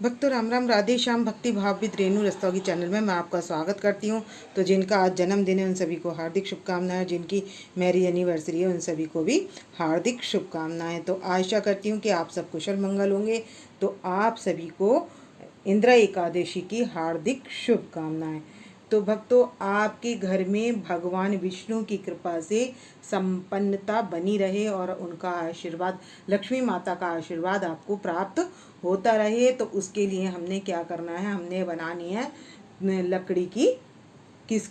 भक्तों राम राम, राधे श्याम। भक्ति भाव विद रेणु रस्तोगी चैनल में मैं आपका स्वागत करती हूँ। तो जिनका आज जन्मदिन है उन सभी को हार्दिक शुभकामनाएं। जिनकी मैरिज एनिवर्सरी है उन सभी को भी हार्दिक शुभकामनाएं। तो आशा करती हूँ कि आप सब कुशल मंगल होंगे। तो आप सभी को इंदिरा एकादशी की हार्दिक शुभकामनाएं। तो भक्तों, आपके घर में भगवान विष्णु की कृपा से संपन्नता बनी रहे और उनका आशीर्वाद, लक्ष्मी माता का आशीर्वाद आपको प्राप्त होता रहे। तो उसके लिए हमने क्या करना है, हमने बनानी है लकड़ी की,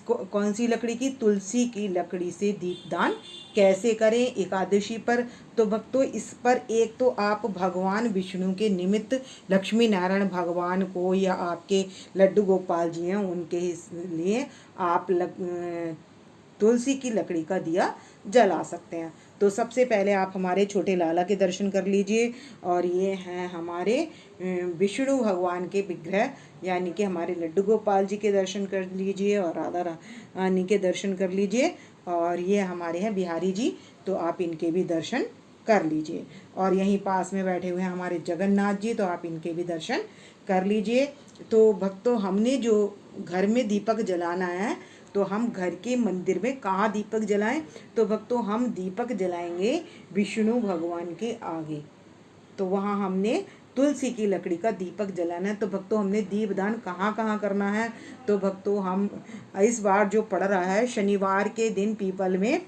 कौन सी लकड़ी की, तुलसी की लकड़ी से दीपदान कैसे करें एकादशी पर। तो भक्तों, इस पर एक तो आप भगवान विष्णु के निमित्त लक्ष्मी नारायण भगवान को या आपके लड्डू गोपाल जी हैं उनके लिए आप तुलसी की लकड़ी का दिया जला सकते हैं। तो सबसे पहले आप हमारे छोटे लाला के दर्शन कर लीजिए। और ये हैं हमारे विष्णु भगवान के विग्रह, यानी कि हमारे लड्डू गोपाल जी के दर्शन कर लीजिए और राधा रानी के दर्शन कर लीजिए। और ये हमारे हैं बिहारी जी, तो आप इनके भी दर्शन कर लीजिए। और यहीं पास में बैठे हुए हैं हमारे जगन्नाथ जी, तो आप इनके भी दर्शन कर लीजिए। तो भक्तों, हमने जो घर में दीपक जलाना है, तो हम घर के मंदिर में कहाँ दीपक जलाएं। तो भक्तों, हम दीपक जलाएंगे विष्णु भगवान के आगे। तो वहाँ हमने तुलसी की लकड़ी का दीपक जलाना है। तो भक्तों, हमने दीपदान कहाँ कहाँ करना है। तो भक्तों, हम इस बार जो पड़ रहा है, शनिवार के दिन पीपल में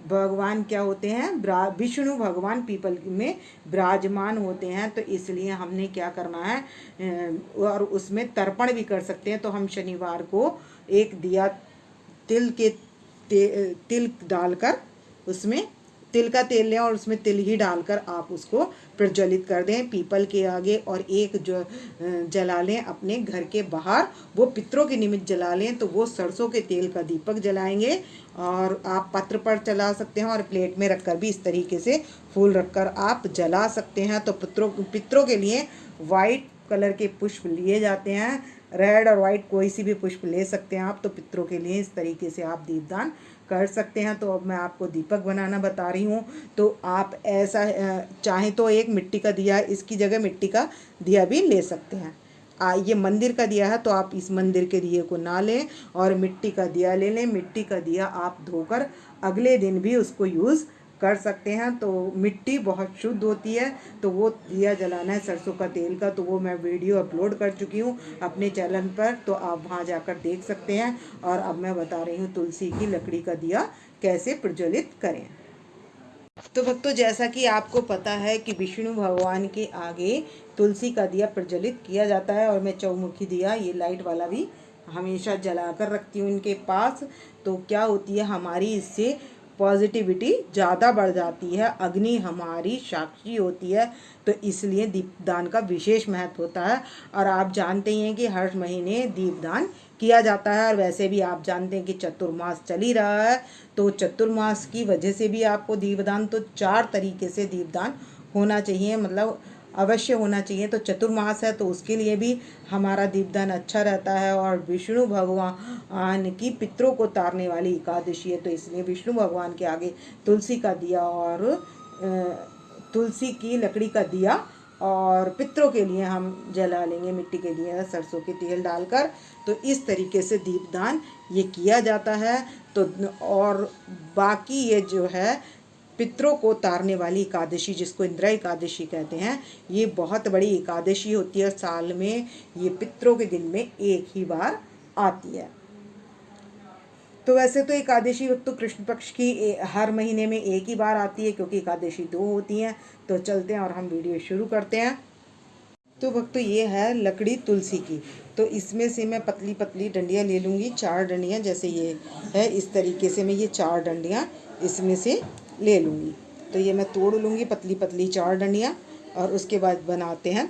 भगवान क्या होते हैं, विष्णु भगवान पीपल में विराजमान होते हैं। तो इसलिए हमने क्या करना है, और उसमें तर्पण भी कर सकते हैं। तो हम शनिवार को एक दिया तिल के तिल डालकर, उसमें तिल का तेल लें और उसमें तिल ही डालकर आप उसको प्रज्वलित कर दें पीपल के आगे। और एक जो जला लें अपने घर के बाहर, वो पितरों के निमित्त जला लें। तो वो सरसों के तेल का दीपक जलाएंगे। और आप पत्र पर जला सकते हैं और प्लेट में रखकर भी इस तरीके से फूल रखकर आप जला सकते हैं। तो पितरों के लिए वाइट कलर के पुष्प लिए जाते हैं, रेड और वाइट कोई सी भी पुष्प ले सकते हैं आप। तो पितरों के लिए इस तरीके से आप दीपदान कर सकते हैं। तो अब मैं आपको दीपक बनाना बता रही हूँ। तो आप ऐसा चाहें तो एक मिट्टी का दिया, इसकी जगह मिट्टी का दिया भी ले सकते हैं। ये मंदिर का दिया है, तो आप इस मंदिर के दिए को ना लें और मिट्टी का दिया ले लें। मिट्टी का दिया आप धोकर अगले दिन भी उसको यूज़ कर सकते हैं। तो मिट्टी बहुत शुद्ध होती है। तो वो दिया जलाना है सरसों का तेल का, तो वो मैं वीडियो अपलोड कर चुकी हूँ अपने चैनल पर, तो आप वहाँ जाकर देख सकते हैं। और अब मैं बता रही हूँ तुलसी की लकड़ी का दिया कैसे प्रज्वलित करें। तो भक्तों, जैसा कि आपको पता है कि विष्णु भगवान के आगे तुलसी का दिया प्रज्वलित किया जाता है। और मैं चौमुखी दिया, ये लाइट वाला भी हमेशा जला कर रखती हूँ इनके पास। तो क्या होती है, हमारी इससे पॉजिटिविटी ज़्यादा बढ़ जाती है। अग्नि हमारी साक्षी होती है, तो इसलिए दीपदान का विशेष महत्व होता है। और आप जानते ही हैं कि हर महीने दीपदान किया जाता है। और वैसे भी आप जानते हैं कि चतुर्मास चल ही रहा है, तो चतुर्मास की वजह से भी आपको दीपदान, तो 4 तरीके से दीपदान होना चाहिए, मतलब अवश्य होना चाहिए। तो चतुर्मास है, तो उसके लिए भी हमारा दीपदान अच्छा रहता है। और विष्णु भगवान की पितरों को तारने वाली एकादशी है, तो इसलिए विष्णु भगवान के आगे तुलसी का दिया और तुलसी की लकड़ी का दिया, और पितरों के लिए हम जला लेंगे मिट्टी के लिए सरसों के तेल डालकर। तो इस तरीके से दीपदान ये किया जाता है। तो और बाकी ये जो है पितरों को तारने वाली एकादशी, जिसको इंदिरा एकादशी कहते हैं, ये बहुत बड़ी एकादशी होती है। साल में ये पितरों के दिन में एक ही बार आती है। तो वैसे तो एकादशी तो कृष्ण पक्ष की हर महीने में एक ही बार आती है, क्योंकि एकादशी 2 होती हैं। तो चलते हैं और हम वीडियो शुरू करते हैं। तो भक्तों, ये है लकड़ी तुलसी की। तो इसमें से मैं पतली पतली डंडियाँ ले लूँगी, 4 डंडियाँ, जैसे ये है इस तरीके से मैं ये 4 डंडियाँ इसमें से ले लूँगी। तो ये मैं तोड़ लूँगी पतली पतली 4 डंडियाँ, और उसके बाद बनाते हैं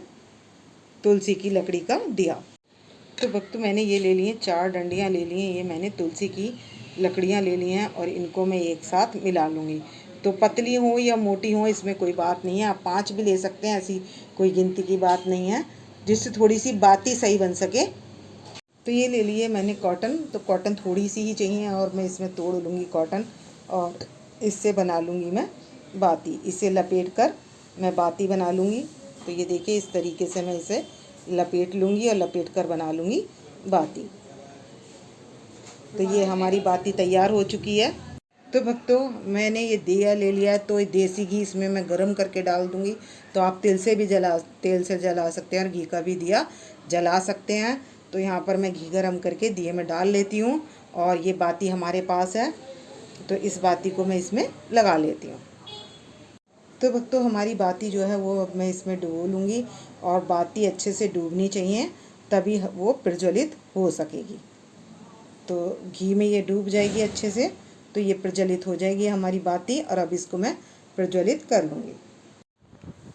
तुलसी की लकड़ी का दिया। तो भक्तों, मैंने ये ले लिए 4 डंडियाँ ले ली हैं, ये मैंने तुलसी की लकड़ियाँ ले ली हैं, और इनको मैं एक साथ मिला लूँगी। तो पतली हो या मोटी हो इसमें कोई बात नहीं है, आप 5 भी ले सकते हैं, ऐसी कोई गिनती की बात नहीं है, जिससे थोड़ी सी बाती सही बन सके। तो ये ले लिए मैंने कॉटन, तो कॉटन थोड़ी सी ही चाहिए, और मैं इसमें तोड़ लूँगी कॉटन, और इससे बना लूँगी मैं बाती। इसे लपेट कर मैं बाती बना लूँगी। तो ये देखिए इस तरीके से मैं इसे लपेट लूँगी और लपेट कर बना लूँगी बाती। तो ये हमारी बाती तैयार हो चुकी है। तो भक्तों मैंने ये दिया ले लिया है, तो ये देसी घी इसमें मैं गरम करके डाल दूँगी। तो आप तेल से जला सकते हैं और घी का भी दिया जला सकते हैं। तो यहाँ पर मैं घी गरम करके दिए में डाल लेती हूँ और ये बाती हमारे पास है, तो इस बाती को मैं इसमें लगा लेती हूँ। तो भक्तों हमारी बाती जो है वो अब मैं इसमें डुबो लूँगी और बाती अच्छे से डूबनी चाहिए, तभी वो प्रज्वलित हो सकेगी। तो घी में ये डूब जाएगी अच्छे से, तो ये प्रज्वलित हो जाएगी हमारी बाती और अब इसको मैं प्रज्वलित कर लूँगी।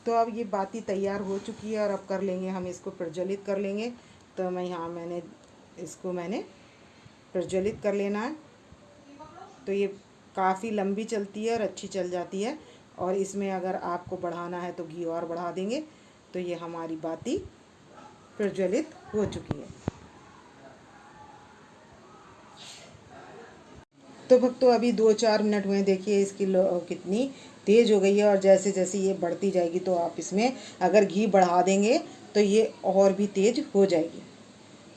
तो अब ये बाती तैयार हो चुकी है और अब कर लेंगे हम इसको प्रज्वलित कर लेंगे। तो मैंने प्रज्वलित कर लेना है। तो ये काफ़ी लंबी चलती है और अच्छी चल जाती है, और इसमें अगर आपको बढ़ाना है तो घी और बढ़ा देंगे। तो ये हमारी बाती प्रज्वलित हो चुकी है। तो भक्तों अभी 2-4 मिनट हुए, देखिए इसकी कितनी तेज़ हो गई है, और जैसे जैसे ये बढ़ती जाएगी तो आप इसमें अगर घी बढ़ा देंगे तो ये और भी तेज़ हो जाएगी।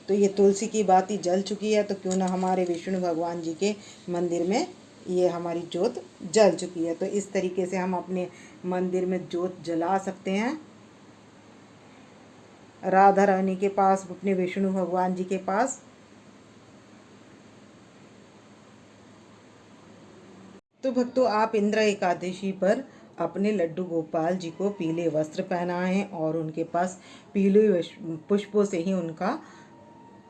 तो ये तुलसी की बाती जल चुकी है, तो क्यों ना हमारे विष्णु भगवान जी के मंदिर में ये हमारी जोत जल चुकी है। तो इस तरीके से हम अपने मंदिर में जोत जला सकते हैं, राधा रानी के पास, अपने विष्णु भगवान जी के पास। तो भक्तों आप इंद्र एकादशी पर अपने लड्डू गोपाल जी को पीले वस्त्र पहनाएं और उनके पास पीले पुष्पों से ही उनका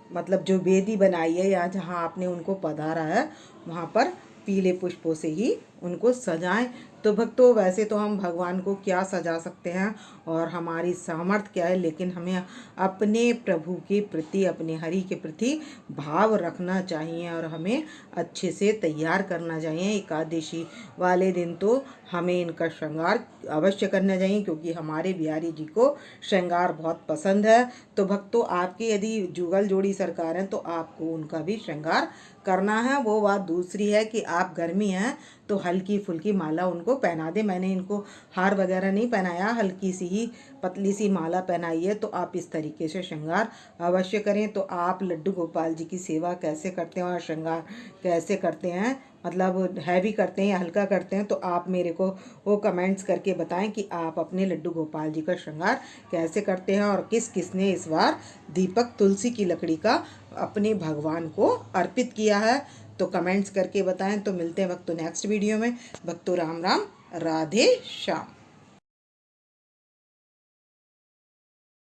मतलब जो वेदी बनाई है या जहाँ आपने उनको पधारा है वहाँ पर पीले पुष्पों से ही उनको सजाएं। तो भक्तों वैसे तो हम भगवान को क्या सजा सकते हैं और हमारी सामर्थ्य क्या है, लेकिन हमें अपने प्रभु के प्रति, अपने हरि के प्रति भाव रखना चाहिए और हमें अच्छे से तैयार करना चाहिए। एकादशी वाले दिन तो हमें इनका श्रृंगार अवश्य करना चाहिए, क्योंकि हमारे बिहारी जी को श्रृंगार बहुत पसंद है। तो भक्तों आपके यदि जुगल जोड़ी सरकार हैं तो आपको उनका भी श्रृंगार करना है। वो बात दूसरी है कि आप गर्मी हैं तो हल्की फुल्की माला उनको पहना दें। मैंने इनको हार वगैरह नहीं पहनाया, हल्की सी ही पतली सी माला पहनाई है। तो आप इस तरीके से श्रृंगार अवश्य करें। तो आप लड्डू गोपाल जी की सेवा कैसे करते हैं और श्रृंगार कैसे करते हैं, मतलब हैवी करते हैं या हल्का करते हैं, तो आप मेरे को वो कमेंट्स करके बताएं कि आप अपने लड्डू गोपाल जी का श्रृंगार कैसे करते हैं और किस किसने इस बार दीपक तुलसी की लकड़ी का अपने भगवान को अर्पित किया है। तो कमेंट्स करके बताएं। तो मिलते हैं भक्तों नेक्स्ट वीडियो में। भक्तों राम राम, राधे श्याम।